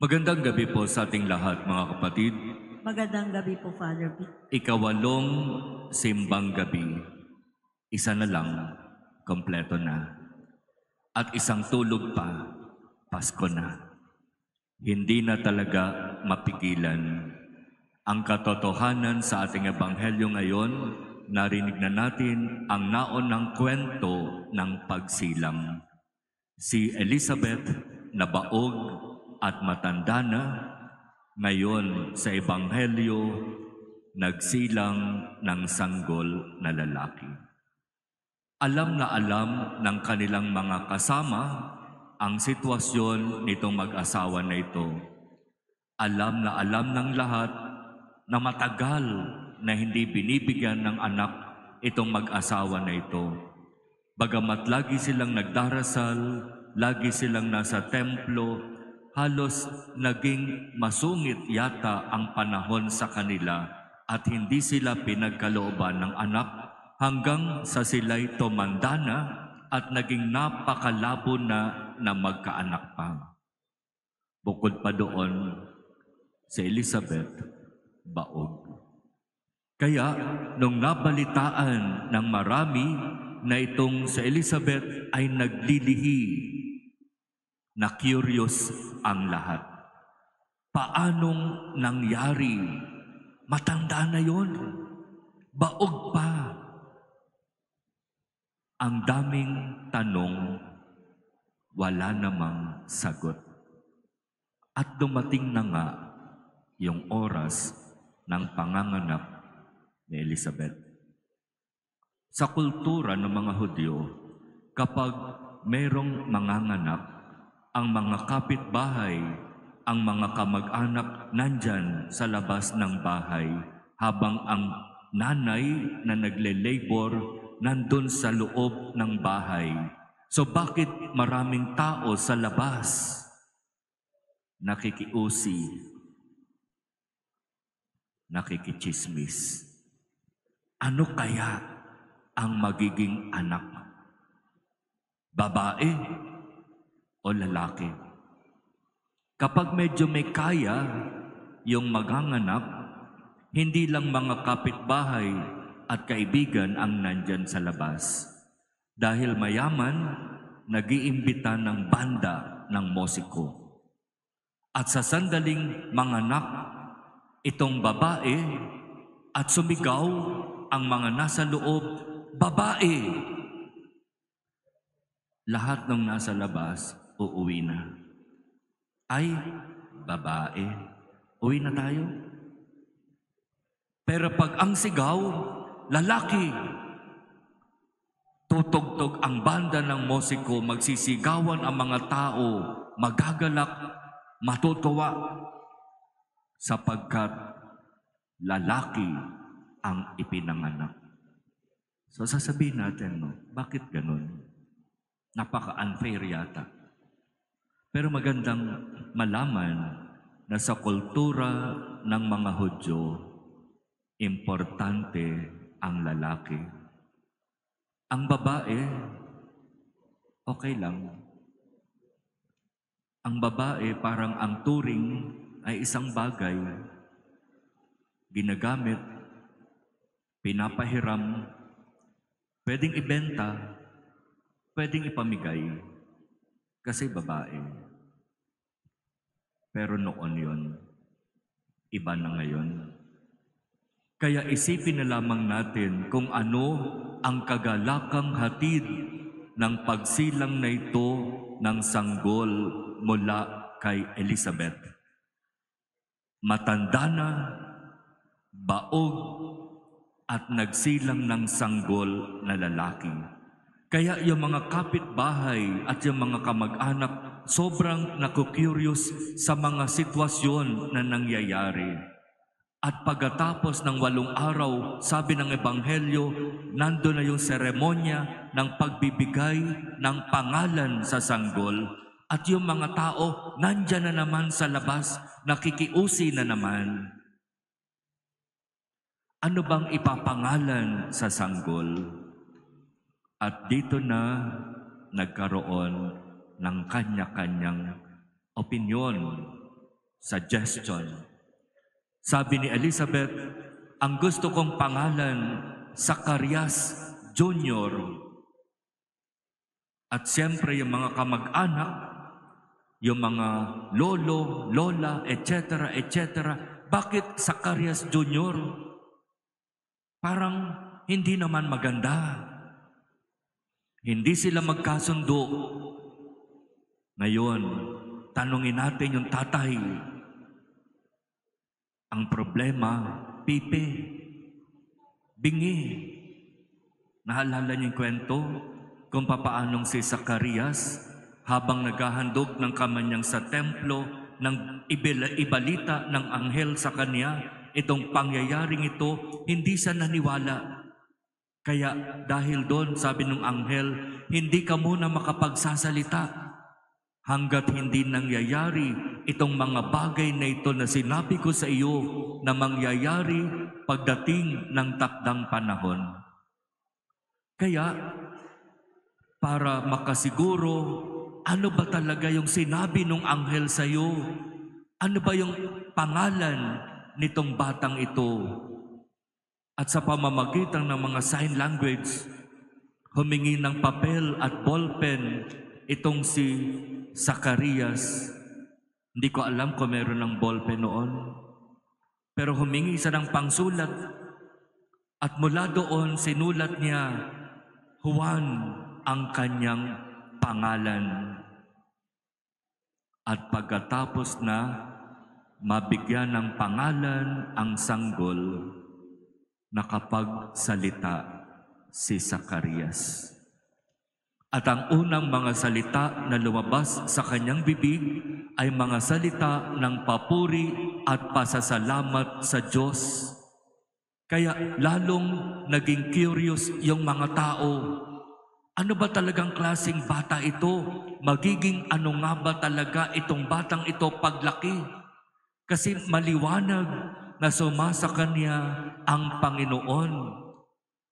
Magandang gabi po sa ating lahat, mga kapatid. Magandang gabi po, Father Pete. Ikawalong simbang gabi, isa na lang, kompleto na. At isang tulog pa, Pasko na. Hindi na talaga mapigilan. Ang katotohanan sa ating ebanghelyo ngayon, narinig na natin ang naunang kwento ng pagsilang. Si Elizabeth na baog at matanda na, ngayon sa ebanghelyo, nagsilang ng sanggol na lalaki. Alam na alam ng kanilang mga kasama ang sitwasyon nitong mag-asawa na ito. Alam na alam ng lahat na matagal na hindi binibigyan ng anak itong mag-asawa na ito. Bagamat lagi silang nagdarasal, lagi silang nasa templo, halos naging masungit yata ang panahon sa kanila at hindi sila pinagkalooban ng anak hanggang sa sila'y tumanda na at naging napakalabo na magkaanak pa. Bukod pa doon, si Elizabeth, baog. Kaya nung nabalitaan ng marami na itong si Elizabeth ay naglilihi, na curious ang lahat. Paanong nangyari? Matanda na yon. Baog pa. Ang daming tanong, wala namang sagot. At dumating na nga yung oras ng panganganak ni Elizabeth. Sa kultura ng mga Hudyo, kapag merong manganganak, ang mga kapitbahay, ang mga kamag-anak nandyan sa labas ng bahay, habang ang nanay na nagle-labor nandun sa loob ng bahay. So bakit maraming tao sa labas? Nakikiusi, nakikichismis. Ano kaya ang magiging anak? Babae o lalaki? Kapag medyo may kaya yung maganganak, hindi lang mga kapitbahay at kaibigan ang nandyan sa labas. Dahil mayaman, nag-iimbita ng banda ng musiko. At sa sandaling manganak itong babae at sumigaw ang mga nasa loob, babae! Lahat ng nasa labas, uuwi na. Ay, babae, uwi na tayo. Pero pag ang sigaw, lalaki, tutugtog ang banda ng musiko, magsisigawan ang mga tao, magagalak, matutuwa, sapagkat lalaki ang ipinanganak. So sasabihin natin, no, bakit ganun? Napaka-unfair yata. Pero magandang malaman na sa kultura ng mga Hudyo, importante ang lalaki. Ang babae, okay lang. Ang babae parang ang turing ay isang bagay, ginagamit, pinapahiram, pwedeng ibenta, pwedeng ipamigay, kasi babae. Pero noon yon, iba na ngayon. Kaya isipin na lamang natin kung ano ang kagalakang hatid ng pagsilang na ito ng sanggol mula kay Elizabeth. Matanda na, baog, at nagsilang ng sanggol na lalaki. Kaya yung mga kapitbahay at yung mga kamag-anak sobrang naku-curious sa mga sitwasyon na nangyayari. At pagkatapos ng 8 araw, sabi ng Ebanghelyo, nando na yung seremonya ng pagbibigay ng pangalan sa sanggol. At yung mga tao, nandyan na naman sa labas, nakikiusi na naman. Ano bang ipapangalan sa sanggol? At dito na nagkaroon ng kanya-kanyang opinyon suggestion. Sabi ni Elizabeth, ang gusto kong pangalan, Zacarias Jr. At siyempre yung mga kamag-anak, yung mga lolo, lola, etc., etc. Bakit Zacarias Jr.? Parang hindi naman maganda. Hindi sila magkasundo. Ngayon, tanungin natin yung tatay. Ang problema, pipe, bingi. Naalala niyo yung kwento kung papaanong si Zacarias habang naghahandog ng kamanyang sa templo nang ibalita ng anghel sa kanya itong pangyayaring ito, hindi siya naniwala. Kaya dahil doon, sabi ng anghel, hindi ka muna makapagsasalita hanggat hindi nangyayari itong mga bagay na ito na sinabi ko sa iyo na mangyayari pagdating ng takdang panahon. Kaya, para makasiguro, ano ba talaga yung sinabi ng anghel sa iyo? Ano ba yung pangalan nitong batang ito? At sa pamamagitan ng mga sign language, humingi ng papel at ballpen itong si Zacarias. Hindi ko alam kung meron ng ballpen noon. Pero humingi siya ng pangsulat. At mula doon, sinulat niya, Juan ang kanyang pangalan. At pagkatapos na mabigyan ng pangalan ang sanggol, nakapagsalita si Zacarias. At ang unang mga salita na lumabas sa kanyang bibig ay mga salita ng papuri at pasasalamat sa Diyos. Kaya lalong naging curious yung mga tao. Ano ba talagang klaseng bata ito? Magiging ano nga ba talaga itong batang ito paglaki? Kasi maliwanag na sumasa kanya ang Panginoon.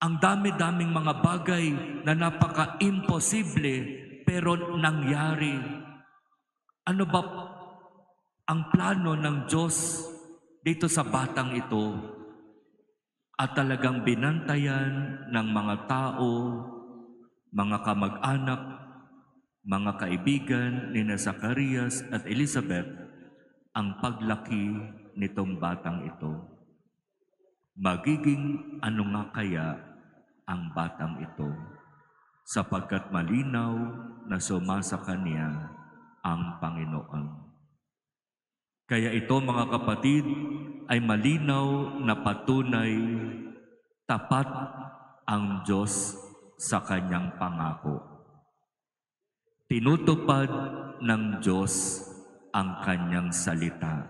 Ang dami-daming mga bagay na napaka-imposible pero nangyari. Ano ba ang plano ng Diyos dito sa batang ito? At talagang binantayan ng mga tao, mga kamag-anak, mga kaibigan ni Zacarias at Elizabeth ang paglaki nitong batang ito. Magiging ano nga kaya ang batang ito sapagkat malinaw na sumasa kanya ang Panginoon. Kaya ito mga kapatid ay malinaw na patunay tapat ang Diyos sa kanyang pangako. Tinutupad ng Diyos ang kanyang salita.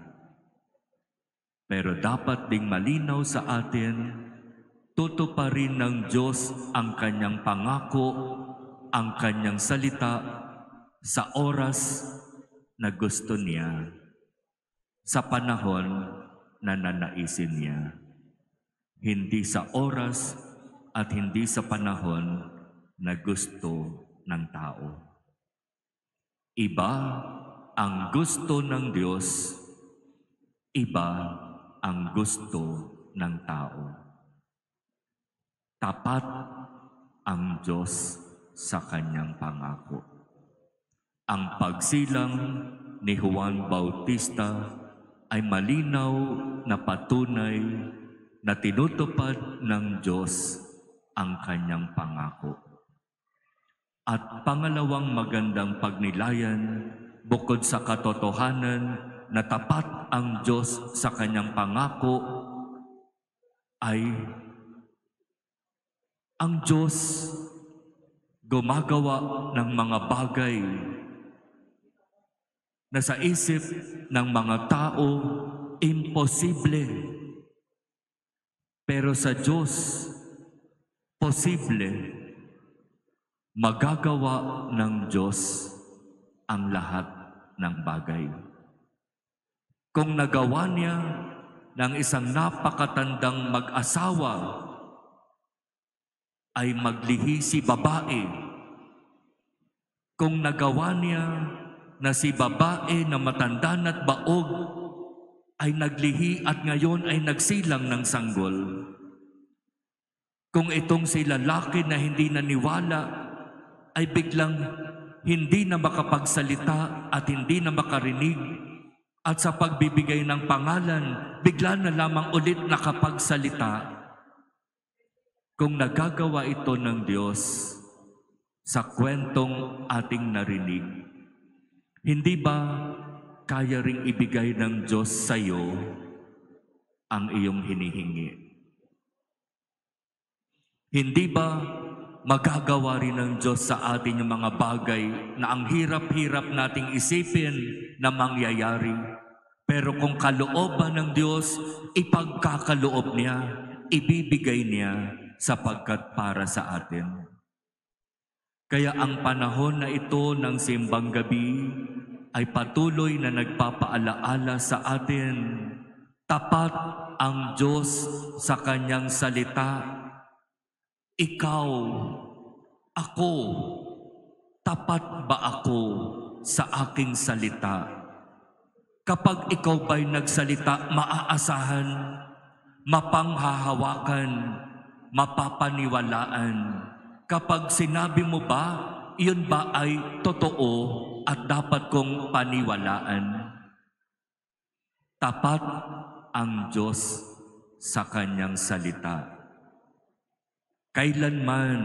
Pero dapat ding malinaw sa atin, tutuparin ng Diyos ang kanyang pangako, ang kanyang salita sa oras na gusto niya, sa panahon na nanaisin niya. Hindi sa oras at hindi sa panahon na gusto ng tao. Iba ang gusto ng Diyos, iba ang gusto ng tao. Tapat ang Diyos sa kanyang pangako. Ang pagsilang ni Juan Bautista ay malinaw na patunay na tinutupad ng Diyos ang kanyang pangako. At pangalawang magandang pagnilayan, bukod sa katotohanan na tapat ang Diyos sa kanyang pangako, ay ang Diyos gumagawa ng mga bagay na sa isip ng mga tao imposible. Pero sa Diyos, posible. Magagawa ng Diyos ang lahat ng bagay. Kung nagawa niya ng isang napakatandang mag-asawa ay maglihi si babae, kung nagawa niya na si babae na matanda na't baog ay naglihi at ngayon ay nagsilang ng sanggol. Kung itong si lalaki na hindi naniwala ay biglang hindi na makapagsalita at hindi na makarinig, at sa pagbibigay ng pangalan, bigla na lamang ulit nakapagsalita. Kung nagagawa ito ng Diyos sa kwentong ating narinig, hindi ba kaya ring ibigay ng Diyos sa iyo ang iyong hinihingi? Hindi ba magagawa rin ng Diyos sa atin yung mga bagay na ang hirap-hirap nating isipin na mangyayari? Pero kung kalooban ng Diyos, ipagkakaloob niya, ibibigay niya sapagkat para sa atin. Kaya ang panahon na ito ng simbang gabi ay patuloy na nagpapaalaala sa atin, tapat ang Diyos sa kanyang salita. Ikaw, ako, tapat ba ako sa aking salita? Kapag ikaw ba'y nagsalita, maaasahan, mapanghahawakan, mapapaniwalaan. Kapag sinabi mo ba, iyon ba ay totoo at dapat kong paniwalaan? Tapat ang Diyos sa kanyang salita. Kailanman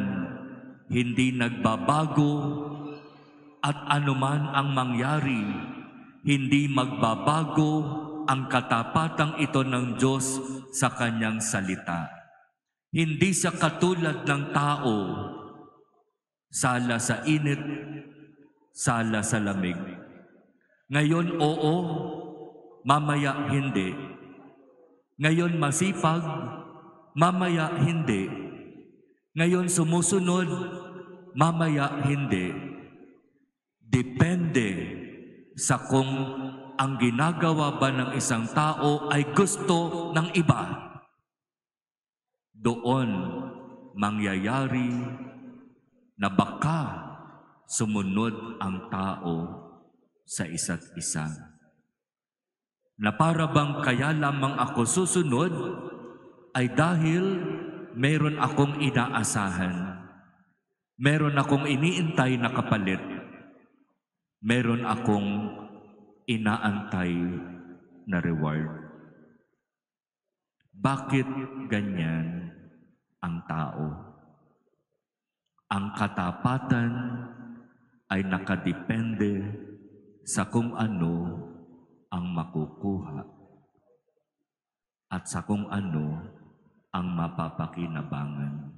hindi nagbabago at anuman ang mangyari, hindi magbabago ang katapatang ito ng Diyos sa kanyang salita. Hindi siya katulad ng tao, sala sa init, sala sa lamig. Ngayon oo, mamaya hindi. Ngayon masipag, mamaya hindi. Ngayon sumusunod, mamaya hindi. Depende sa kung ang ginagawa ba ng isang tao ay gusto ng iba. Doon mangyayari na baka sumunod ang tao sa isa't isa. Na para bang kaya lamang ako susunod ay dahil meron akong inaasahan. Meron akong iniintay na kapalit. Meron akong inaantay na reward. Bakit ganyan ang tao? Ang katapatan ay nakadepende sa kung ano ang makukuha at sa kung ano ang mapapakinabangan.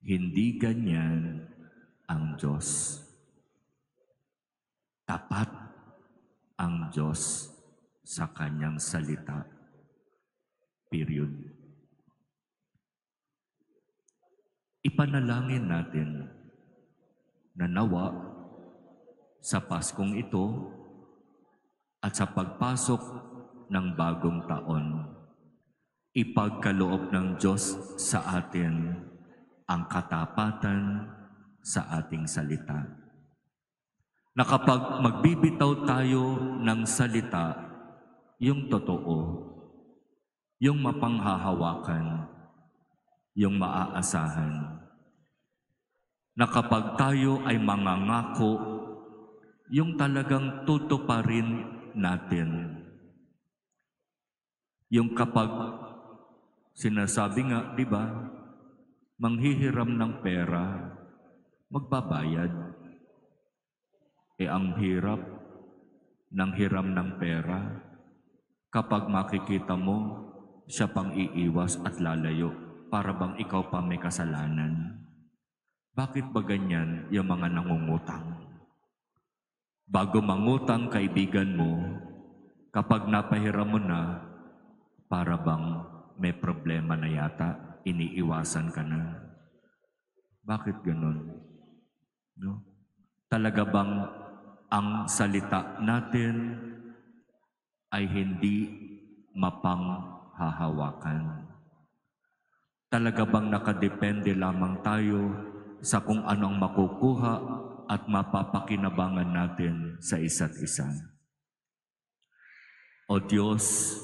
Hindi ganyan ang Diyos. Tapat ang Diyos sa kanyang salita. Period. Ipanalangin natin na nawa sa Paskong ito at sa pagpasok ng bagong taon, ipagkaloob ng Diyos sa atin ang katapatan sa ating salita. Na kapag magbibitaw tayo ng salita, yung totoo, yung mapanghahawakan, yung maaasahan. Na kapag tayo ay mangangako, yung talagang tutuparin natin. Yung kapag sinasabi nga, di ba, manghihiram ng pera, magbabayad. Ang hirap ng hiram ng pera, kapag makikita mo, siya pang iiwas at lalayo, para bang ikaw pa may kasalanan. Bakit ba ganyan yung mga nangungutang? Bago mangutang kaibigan mo, kapag napahiram mo na, para bang may problema na yata, iniiwasan ka na. Bakit ganun? No? Talaga bang ang salita natin ay hindi mapanghahawakan? Talaga bang nakadepende lamang tayo sa kung ano ang makukuha at mapapakinabangan natin sa isa't isa? O Diyos,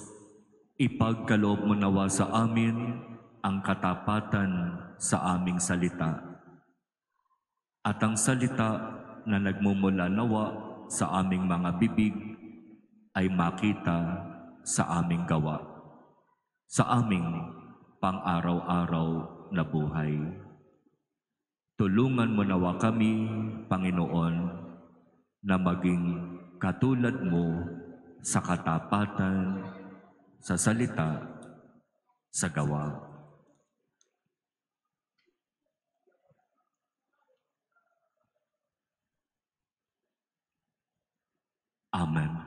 ipagkaloob mo nawa sa amin ang katapatan sa aming salita at ang salita na nagmumula nawa sa aming mga bibig ay makita sa aming gawa, sa aming pang-araw-araw na buhay. Tulungan mo nawa kami, Panginoon, na maging katulad mo sa katapatan, sa salita, sa gawa. Amen.